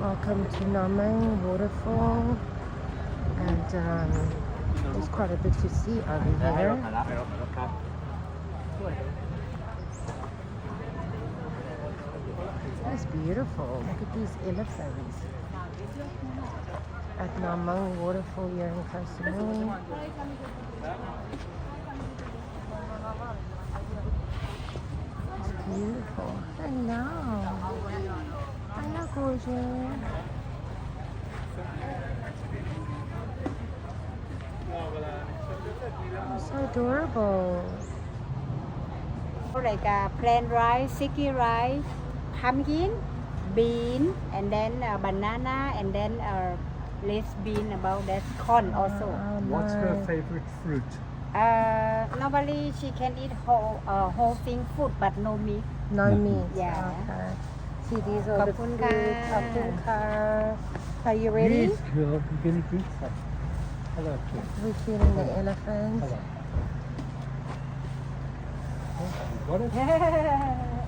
Welcome to Mueang Waterfall, and there's quite a bit to see over here. It's beautiful. Look at these elephants at Mueang Waterfall here in Samui. It's beautiful. Hello. Hello, gorgeous. So adorable. Like plain rice, sticky rice, pumpkin, bean, and then banana, and then less bean about that corn also. Oh, What's her nice. favorite fruit? Normally she can eat whole thing food, but no meat. No No. meat. Yeah. Okay. See, these are the Kapun food. ka. Kapun ka. Are you ready? Yes, girl. Very good. Hello, kid. We're feeding the elephants. Hello. Oh, you got it?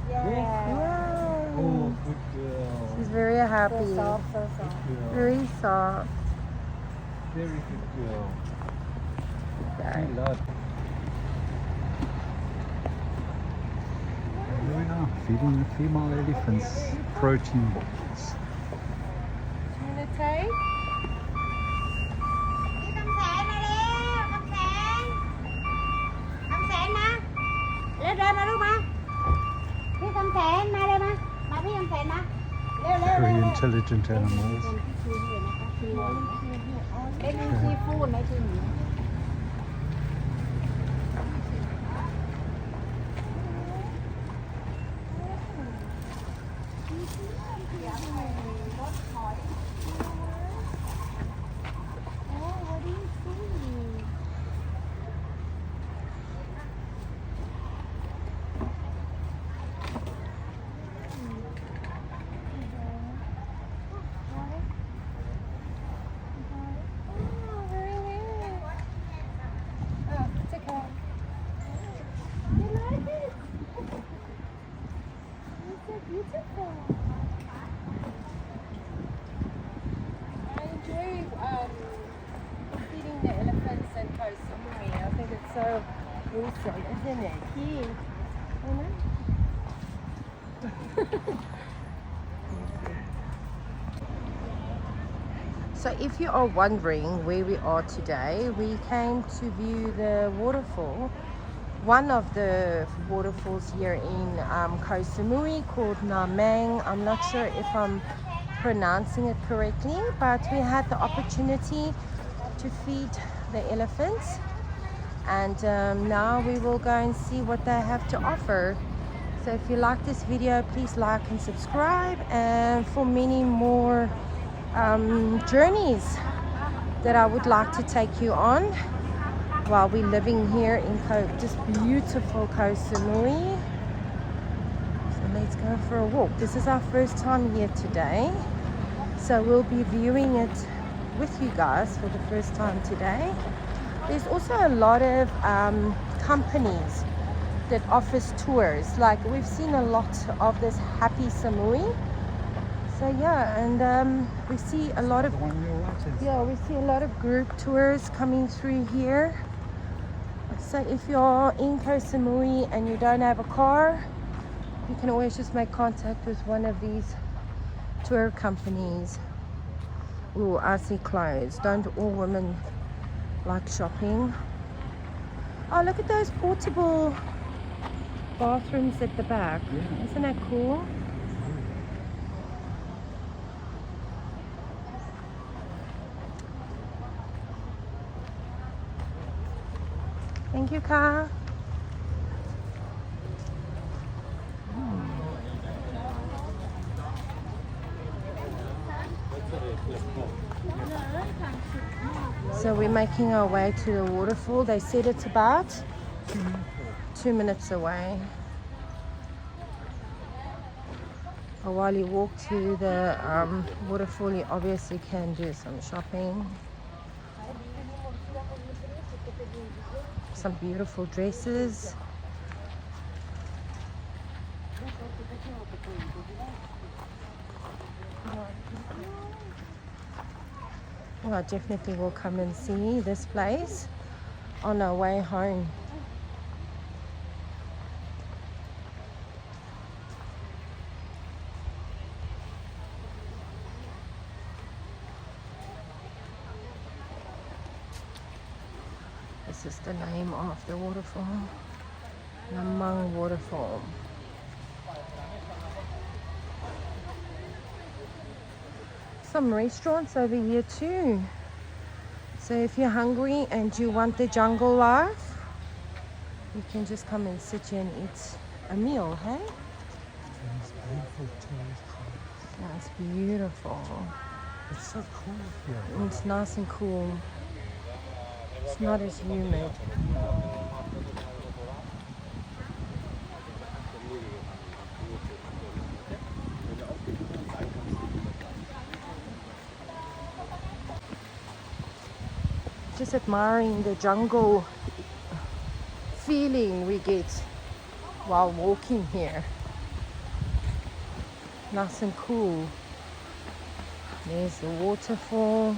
Yeah. Wow. Oh, good girl. She's very So happy. soft, so soft. Good girl. Very soft. Very good girl. Okay. We love. Here we are, feeding the female elephants protein balls. You want to take? Very intelligent animals. What do you see? Oh, very nice. Oh, it's okay. You like it? It's so beautiful. I enjoy feeding the elephants and Koh Samui. I think it's so awesome, isn't it? Cute. So if you are wondering where we are today, we came to view the waterfall, one of the waterfalls here in Koh Samui called Mueang. I'm not sure if I'm pronouncing it correctly, but we had the opportunity to feed the elephants, and now we will go and see what they have to offer. So if you like this video, please like and subscribe, and for many more journeys that I would like to take you on while we're living here in just beautiful Koh Samui. So let's go for a walk. This is our first time here today, so we'll be viewing it with you guys for the first time today. There's also a lot of companies that offers tours. Like we've seen a lot of this Happy Samui. So yeah, and we see a lot of The one on your right is. we see a lot of group tours coming through here. So if you're in Koh Samui and you don't have a car, you can always just make contact with one of these tour companies. Ooh, I see clothes. Don't all women like shopping? Oh, look at those portable bathrooms at the back. Yeah. Isn't that cool? Thank you, Ka. So we're making our way to the waterfall. They said it's about 2 minutes away. But while you walk to the waterfall, you obviously can do some shopping. Some beautiful dresses. Well, definitely will come and see this place on our way home. This is the name of the waterfall, the Mueang Waterfall. Some restaurants over here too. So if you're hungry and you want the jungle life, you can just come and sit here and eat a meal, hey? These beautiful tourist homes. That's beautiful. It's so cool here. It's nice and cool. It's not as humid. Just admiring the jungle feeling we get while walking here. Nice and cool. There's the waterfall.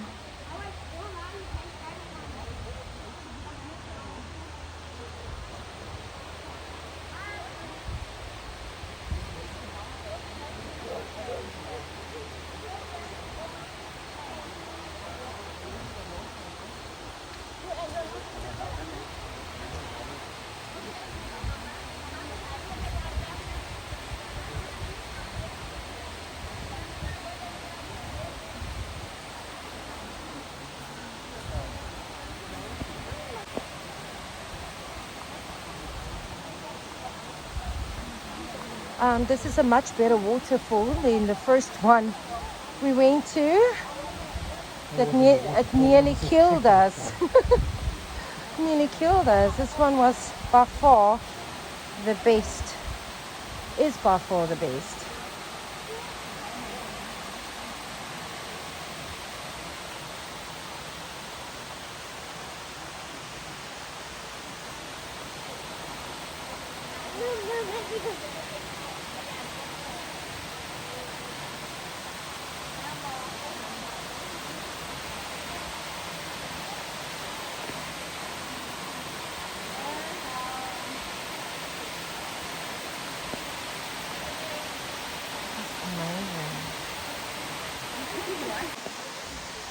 This is a much better waterfall than the first one we went to. It nearly killed us. Nearly killed us. This one was by far the best. Is by far the best.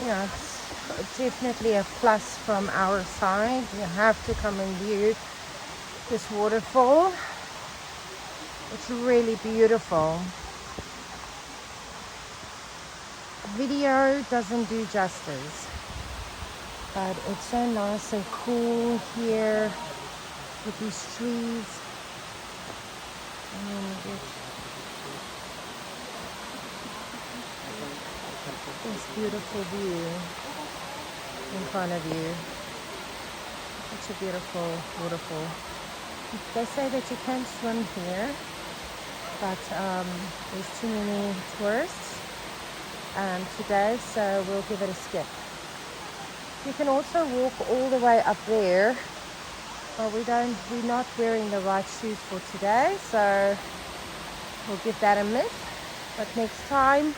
Yeah, it's definitely a plus from our side. You have to come and view this waterfall. It's really beautiful. Video doesn't do justice, but it's so nice and cool here with these trees. And then you get this beautiful view in front of you. It's a beautiful waterfall. They say that you can swim here, but there's too many tourists today, so we'll give it a skip. You can also walk all the way up there, but we're not wearing the right shoes for today, so we'll give that a miss. But next time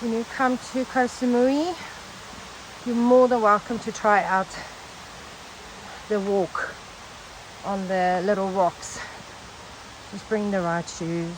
when you come to Koh Samui, you're more than welcome to try out the walk on the little rocks. Just bring the right shoes.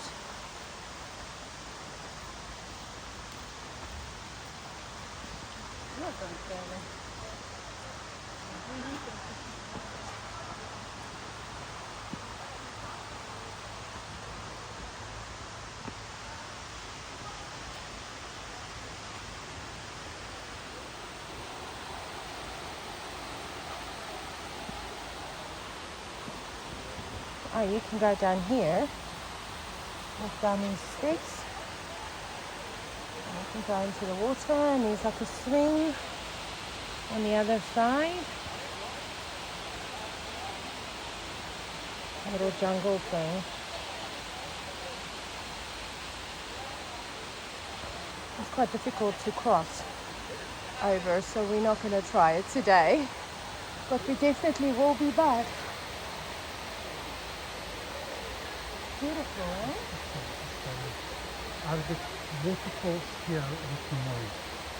Oh, you can go down here, walk down these steps, and you can go into the water, and there's like a swing on the other side. A little jungle thing. It's quite difficult to cross over, so we're not going to try it today, but we definitely will be back. Beautiful, eh? Are the waterfalls here in Samui?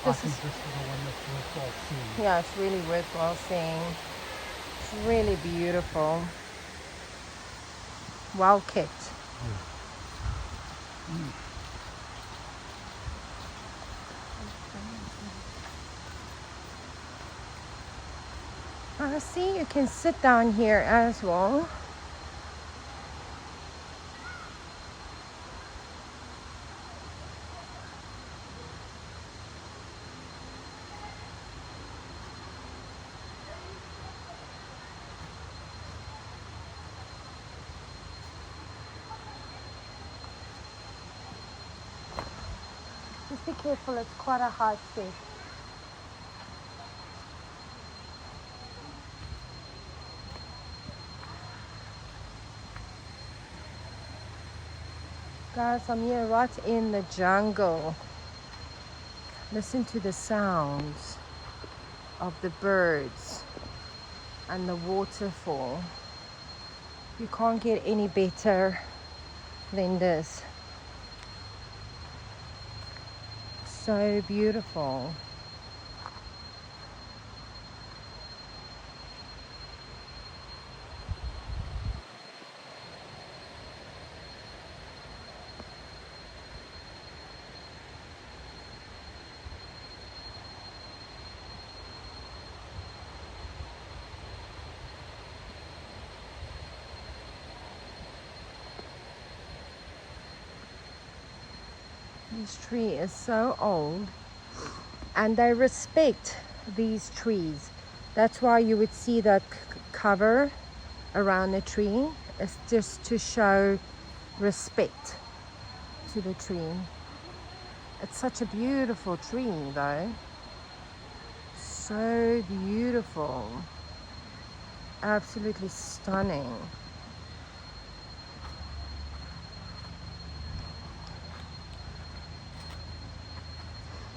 I This think is, this is the one that's worthwhile seeing. yeah, it's really worthwhile seeing. It's really beautiful. Well kept. I see you can sit down here as well. Just be careful, it's quite a high step. Guys, I'm here right in the jungle. Listen to the sounds of the birds and the waterfall. You can't get any better than this. So beautiful. This tree is so old and they respect these trees. That's why you would see that cover around the tree. It's just to show respect to the tree. It's such a beautiful tree though. So beautiful. Absolutely stunning.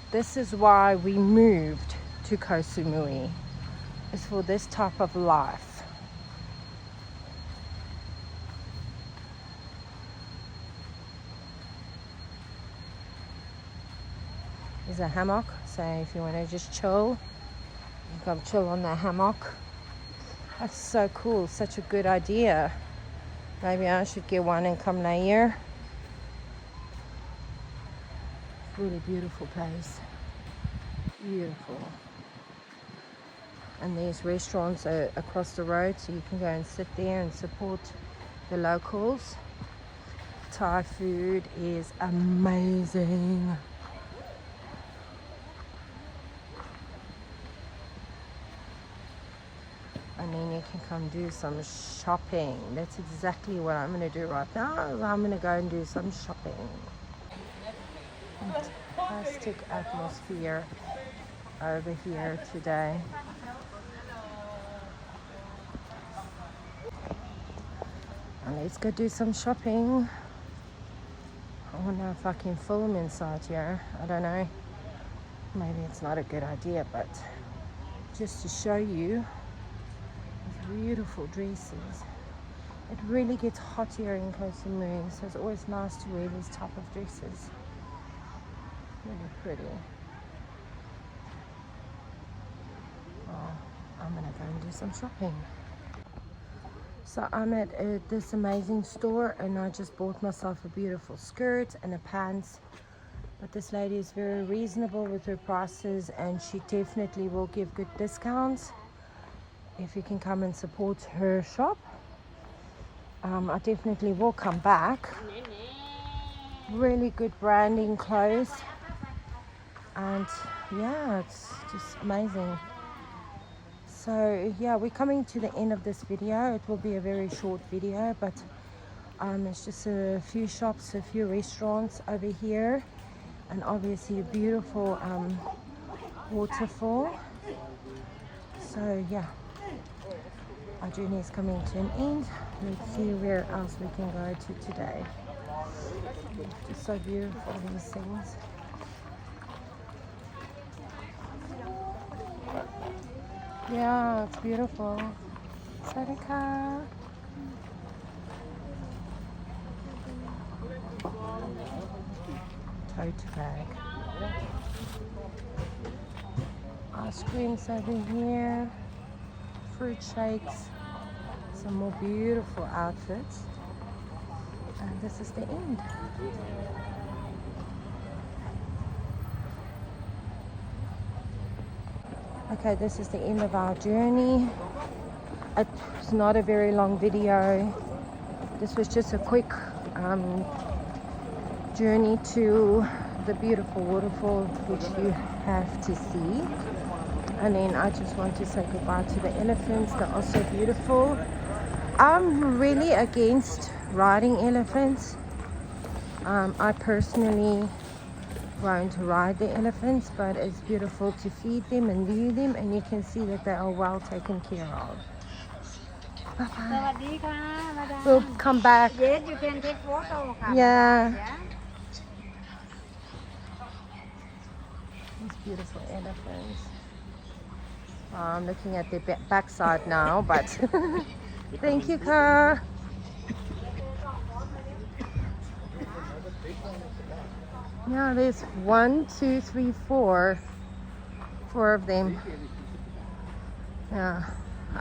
This is why we moved to Koh Samui. It's for this type of life. There's a hammock, so if you want to just chill, you can come chill on the hammock. That's so cool, such a good idea. Maybe I should get one and come lay here. Really beautiful place. Beautiful. And there's restaurants across the road, so you can go and sit there and support the locals. Thai food is amazing. And then you can come do some shopping. That's exactly what I'm going to do right now. I'm going to go and do some shopping. Fantastic atmosphere over here today. And let's go do some shopping. I don't know if I can film inside here. I don't know. Maybe it's not a good idea, but just to show you these beautiful dresses. It really gets hot here in Koh Samui, so it's always nice to wear these type of dresses. Really pretty. Oh, I'm gonna go and do some shopping. So I'm at this amazing store and I just bought myself a beautiful skirt and a pants. But this lady is very reasonable with her prices and she definitely will give good discounts if you can come and support her shop. I definitely will come back. Really good branding clothes. And yeah, it's just amazing. So yeah, we're coming to the end of this video. It will be a very short video, but it's just a few shops, a few restaurants over here, and obviously a beautiful waterfall. So yeah, our journey is coming to an end. Let's see where else we can go to today. It's so beautiful, these things. Yeah, it's beautiful. Sarika. Tote bag. Ice creams over here, fruit shakes, some more beautiful outfits, and this is the end. Okay, this is the end of our journey. It's not a very long video. This was just a quick journey to the beautiful waterfall which you have to see. And then I just want to say goodbye to the elephants. They're also beautiful. I'm really against riding elephants. I personally won't ride the elephants, but it's beautiful to feed them and view them, and you can see that they are well taken care of. Bye bye. สวัสดีค่ะ มาดาม We'll come back. Yes you can take photo ค่ะ Yeah. Yeah. These beautiful elephants. I'm looking at the backside now, but thank you, Ka. Yeah, there's 1, 2, 3, 4 of them. Yeah,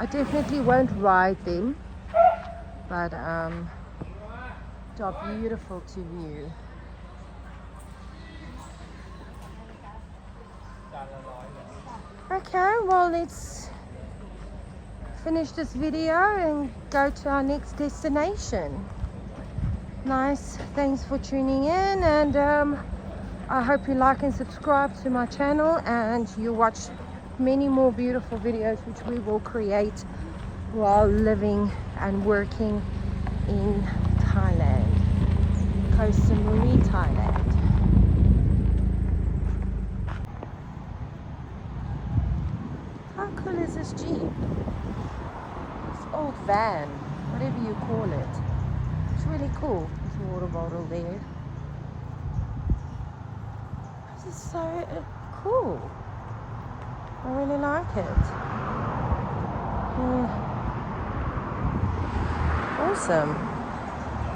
I definitely won't ride them, but they're beautiful to view. Okay, well, let's finish this video and go to our next destination. Nice, thanks for tuning in, and I hope you like and subscribe to my channel, and you watch many more beautiful videos which we will create while living and working in Thailand, Koh Samui, Thailand. How cool is this Jeep? This old van, whatever you call it. It's really cool. There's a water bottle there. This is so cool. I really like it. Awesome.